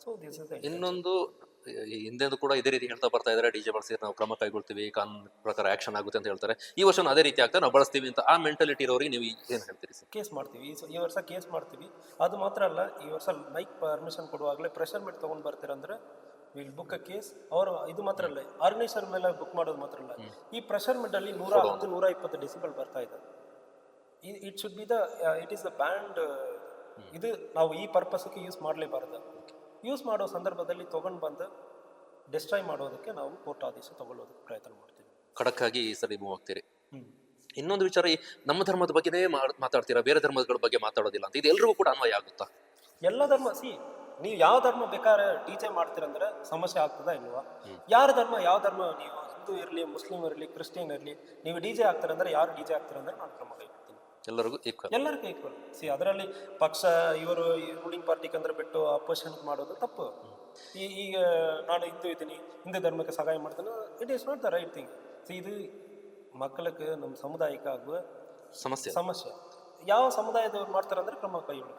So this is the ಇನ್ನೊಂದು ಹಿಂದೆಂದು ಕೂಡ ಇದೇ ರೀತಿ ಹೇಳ್ತಾ ಬರ್ತಾ ಇದ್ದಾರೆ, ಡಿಜೆ ಬಳಸಿ ನಾವು ಕ್ರಮ ಕೈಗೊಳ್ತೀವಿ, ಕಾನೂನು ಪ್ರಕಾರ ಆಕ್ಷನ್ ಆಗುತ್ತೆ ಅಂತ ಹೇಳ್ತಾರೆ. ಈ ವರ್ಷ ಅದೇ ರೀತಿ ಆಗ್ತದೆ, ನಾವು ಬಳಸ್ತೀವಿ ಅಂತ ಆ ಮೆಂಟಾಲಿಟಿ ಇರೋರಿಗೆ ನೀವು ಏನ್ ಹೇಳ್ತೀರಿ ಸರ್? ಕೇಸ್ ಮಾಡ್ತೀವಿ. ಈ ವರ್ಷ ಕೇಸ್ ಮಾಡ್ತೀವಿ. ಅದು ಮಾತ್ರ ಅಲ್ಲ, ಈ ವರ್ಷ ಮೈಕ್ ಪರ್ಮಿಷನ್ ಕೊಡುವಾಗಲೇ ಪ್ರೆಷರ್ ಮೀಟ್ ತೊಗೊಂಡು ಬರ್ತೀರಂದ್ರೆ ವಿಲ್ ಬುಕ್ ಅ ಕೇಸ್. ಅವರು ಇದು ಮಾತ್ರ ಅಲ್ಲ, ಆರ್ಗನೈಸರ್ ಮೇಲೆ ಬುಕ್ ಮಾಡೋದು ಮಾತ್ರ ಅಲ್ಲ, ಈ ಪ್ರೆಷರ್ ಮೀಟ್ ಅಲ್ಲಿ 110-120 ಡೆಸಿಬಲ್ ಬರ್ತಾ ಇದೆ. It should be the it is the band. ಇದು ನಾವು ಈ ಪರ್ಪಸ್ಗೆ ಯೂಸ್ ಮಾಡಲೇಬಾರದು. ಯೂಸ್ ಮಾಡೋ ಸಂದರ್ಭದಲ್ಲಿ ತೊಗೊಂಡು ಬಂದು ಡಿಸ್ಟ್ರಾಯ್ ಮಾಡೋದಕ್ಕೆ ನಾವು ಕೋರ್ಟ್ ಆದೇಶ ತಗೊಳ್ಳೋದಕ್ಕೆ ಪ್ರಯತ್ನ ಮಾಡ್ತೀವಿ. ಖಡಕ್ ಆಗಿ ಈ ಸರಿ ಮೂವ್ ಆಗ್ತೀರಿ. ಇನ್ನೊಂದು ವಿಚಾರ, ಈ ನಮ್ಮ ಧರ್ಮದ ಬಗ್ಗೆನೇ ಮಾತಾಡ್ತೀರಾ, ಬೇರೆ ಧರ್ಮಗಳ ಬಗ್ಗೆ ಮಾತಾಡೋದಿಲ್ಲ ಅಂತ, ಇದು ಎಲ್ರಿಗೂ ಕೂಡ ಅನ್ವಯ ಆಗುತ್ತಾ? ಎಲ್ಲ ಧರ್ಮ ನೀವು ಯಾವ ಧರ್ಮ ಬೇಕಾದ್ರೆ ಟೀಚೆ ಮಾಡ್ತೀರಂದ್ರೆ ಸಮಸ್ಯೆ ಆಗ್ತದಾ ಇಲ್ವಾ? ಯಾವ ಧರ್ಮ ನೀವು ಹಿಂದೂ ಇರಲಿ, ಮುಸ್ಲಿಂ ಇರಲಿ, ಕ್ರಿಶ್ಚಿಯನ್ ಇರಲಿ, ನೀವು ಡಿಜೆ ಆಗ್ತೀರಂದ್ರೆ ಯಾರು ಡಿಜೆ ಆಗ್ತೀರಂದ್ರೆ ನಾನು ಕ್ರಮ ಕೈಗೊಳ್ತೀನಿ. ಎಲ್ಲರಿಗೂ ಈಕ್ವಲ್. ಎಲ್ಲರಿಗೂ ಈಕ್ವಲ್. ಅದರಲ್ಲಿ ಪಕ್ಷ ಇವರು ರೂಲಿಂಗ್ ಪಾರ್ಟಿಗೆ ಅಂದ್ರೆ ಬಿಟ್ಟು ಅಪೋಸಿಷನ್ ಮಾಡೋದು ತಪ್ಪು. ಈಗ ನಾನು ಹಿಂದೂ ಇದ್ದೀನಿ, ಹಿಂದೂ ಧರ್ಮಕ್ಕೆ ಸಹಾಯ ಮಾಡ್ತೀನಿ, it is not the right thing. ಇದು ಮಕ್ಕಳಿಗೆ ನಮ್ಮ ಸಮುದಾಯಕ್ಕೆ ಆಗುವ ಸಮಸ್ಯೆ. ಯಾವ ಸಮುದಾಯದವ್ರು ಮಾಡ್ತಾರಂದ್ರೆ ಕ್ರಮ ಕೈಗೊಳ್ಳಿ.